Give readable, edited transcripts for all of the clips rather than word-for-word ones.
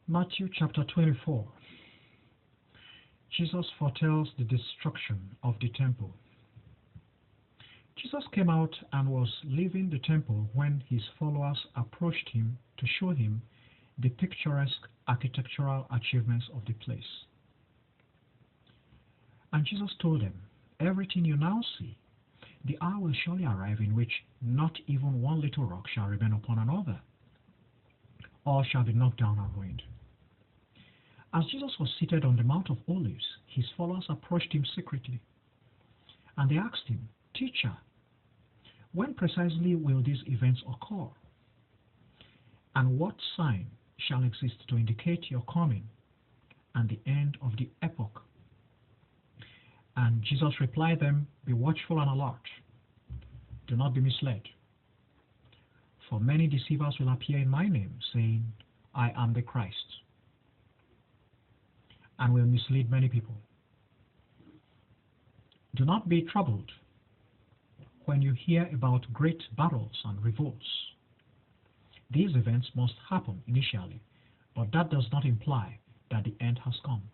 Matthew chapter 24. Jesus foretells the destruction of the temple. Jesus came out and was leaving the temple when his followers approached him to show him the picturesque architectural achievements of the place. And Jesus told them, "Everything you now see, the hour will surely arrive in which not even one little rock shall remain upon another. All shall be knocked down and ruined." As Jesus was seated on the Mount of Olives, his followers approached him secretly, and they asked him, "Teacher, when precisely will these events occur? And what sign shall exist to indicate your coming and the end of the epoch?" And Jesus replied them, "Be watchful and alert. Do not be misled. For many deceivers will appear in my name, saying, 'I am the Christ,' and will mislead many people. Do not be troubled when you hear about great battles and revolts. These events must happen initially, but that does not imply that the end has come.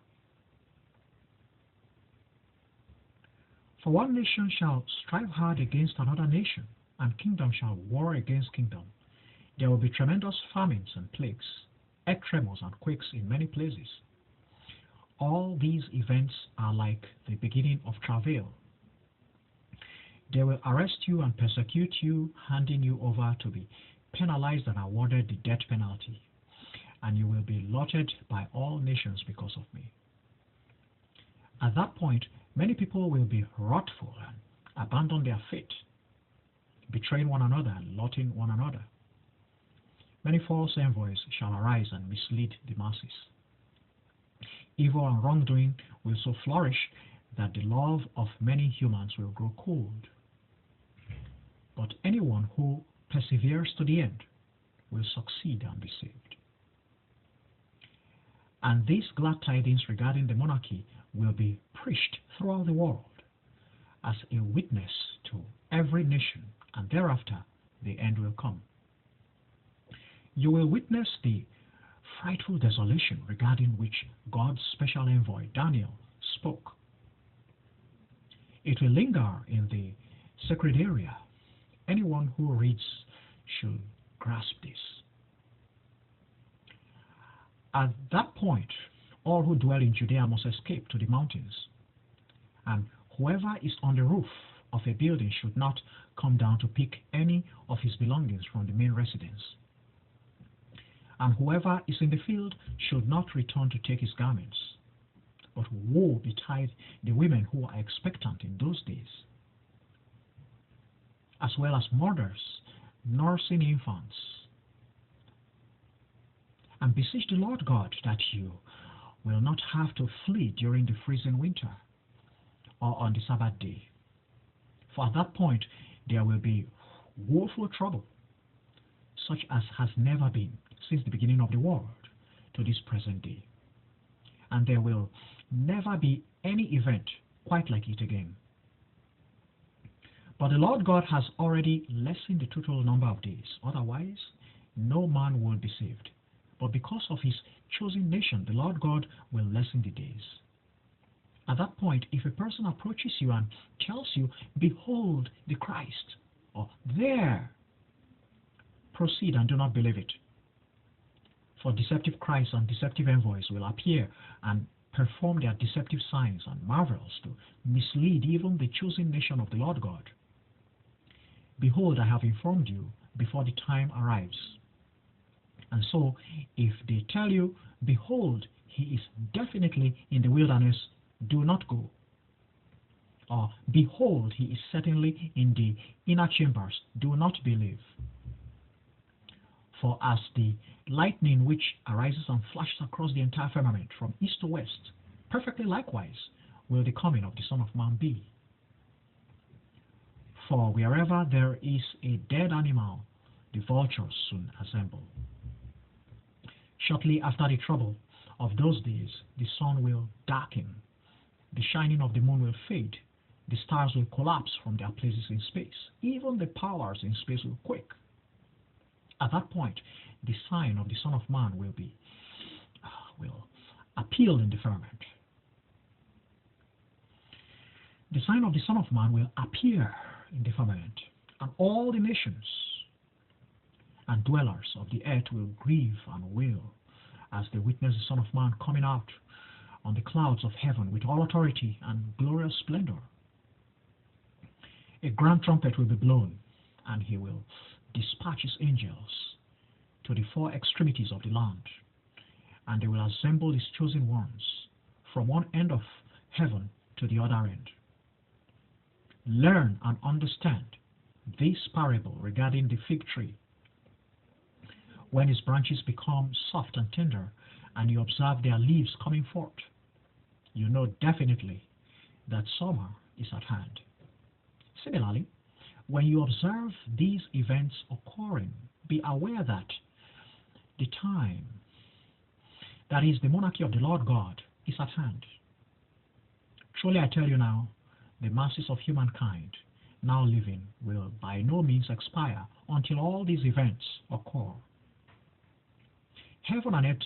For one nation shall strive hard against another nation, and kingdom shall war against kingdom. There will be tremendous famines and plagues, earth tremors and quakes in many places. All these events are like the beginning of travail. They will arrest you and persecute you, handing you over to be penalized and awarded the death penalty, and you will be lauded by all nations because of me. At that point, many people will be wrathful and abandon their faith, betraying one another and lauding one another. Many false envoys shall arise and mislead the masses. Evil and wrongdoing will so flourish that the love of many humans will grow cold. But anyone who perseveres to the end will succeed and be saved. And these glad tidings regarding the monarchy will be preached throughout the world as a witness to every nation, and thereafter the end will come. You will witness the frightful desolation regarding which God's special envoy Daniel spoke. It will linger in the sacred area. Anyone who reads should grasp this. At that point, all who dwell in Judea must escape to the mountains, and whoever is on the roof of a building should not come down to pick any of his belongings from the main residence. And whoever is in the field should not return to take his garments. But woe betide the women who are expectant in those days, as well as mothers nursing infants. And beseech the Lord God that you will not have to flee during the freezing winter or on the Sabbath day. For at that point there will be woeful trouble, such as has never been since the beginning of the world to this present day. And there will never be any event quite like it again. But the Lord God has already lessened the total number of days. Otherwise, no man will be saved. But because of his chosen nation, the Lord God will lessen the days. At that point, if a person approaches you and tells you, "Behold the Christ," or "There," proceed and do not believe it. For deceptive Christs and deceptive envoys will appear and perform their deceptive signs and marvels to mislead even the chosen nation of the Lord God. Behold, I have informed you before the time arrives. And so, if they tell you, "Behold, he is definitely in the wilderness," do not go. Or, "Behold, he is certainly in the inner chambers," do not believe. For as the lightning which arises and flashes across the entire firmament from east to west, perfectly likewise will the coming of the Son of Man be. For wherever there is a dead animal, the vultures soon assemble. Shortly after the trouble of those days, the sun will darken, the shining of the moon will fade, the stars will collapse from their places in space, even the powers in space will quake. At that point, the sign of the Son of Man will be will appeal in the firmament. The sign of the Son of Man will appear in the firmament, and all the nations and dwellers of the earth will grieve and wail as they witness the Son of Man coming out on the clouds of heaven with all authority and glorious splendor. A grand trumpet will be blown, and he will dispatch his angels to the four extremities of the land, and they will assemble his chosen ones from one end of heaven to the other end. Learn and understand this parable regarding the fig tree. When his branches become soft and tender, and you observe their leaves coming forth, you know definitely that summer is at hand. Similarly, when you observe these events occurring, be aware that the time, that is the monarchy of the Lord God, is at hand. Truly I tell you now, the masses of humankind now living will by no means expire until all these events occur. Heaven and earth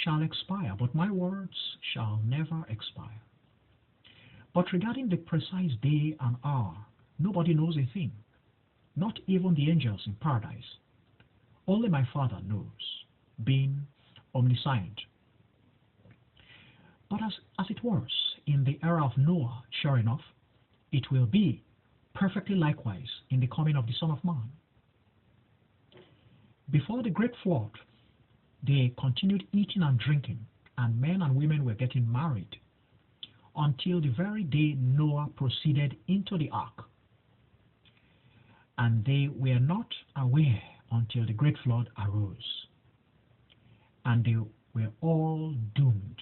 shall expire, but my words shall never expire. But regarding the precise day and hour, nobody knows a thing, not even the angels in paradise. Only my Father knows, being omniscient. But as it was in the era of Noah, sure enough, it will be perfectly likewise in the coming of the Son of Man. Before the great flood, they continued eating and drinking, and men and women were getting married, until the very day Noah proceeded into the ark. And they were not aware until the great flood arose, and they were all doomed.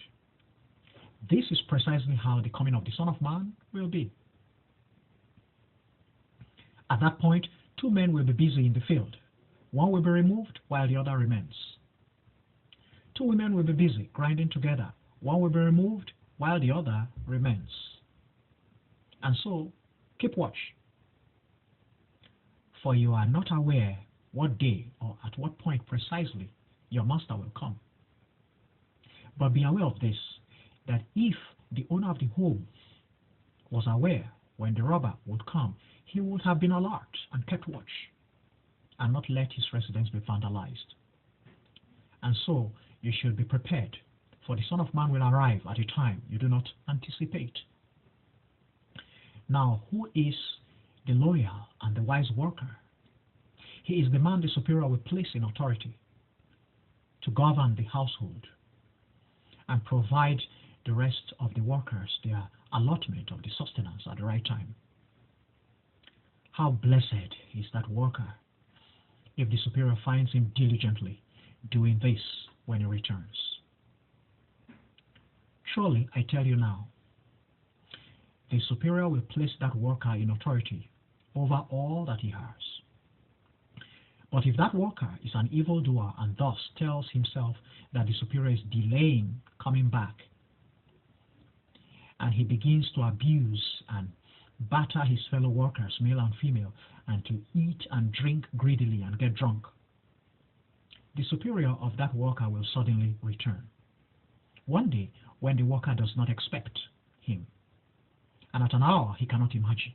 This is precisely how the coming of the Son of Man will be. At that point, two men will be busy in the field. One will be removed while the other remains. Two women will be busy grinding together. One will be removed while the other remains. And so, keep watch. For you are not aware what day or at what point precisely your master will come. But be aware of this, that if the owner of the home was aware when the robber would come, he would have been alert and kept watch, and not let his residence be vandalized. And so, you should be prepared, for the Son of Man will arrive at a time you do not anticipate. Now, who is the loyal and the wise worker? He is the man the superior will place in authority to govern the household and provide the rest of the workers their allotment of the sustenance at the right time. How blessed is that worker if the superior finds him diligently doing this when he returns. Truly, I tell you now, the superior will place that worker in authority over all that he has. But if that worker is an evildoer and thus tells himself that the superior is delaying coming back, and he begins to abuse and batter his fellow workers, male and female, and to eat and drink greedily and get drunk, the superior of that worker will suddenly return. One day when the worker does not expect him, and at an hour he cannot imagine.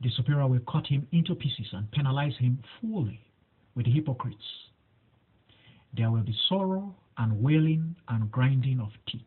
The superior will cut him into pieces and penalize him fully with the hypocrites. There will be sorrow and wailing and grinding of teeth.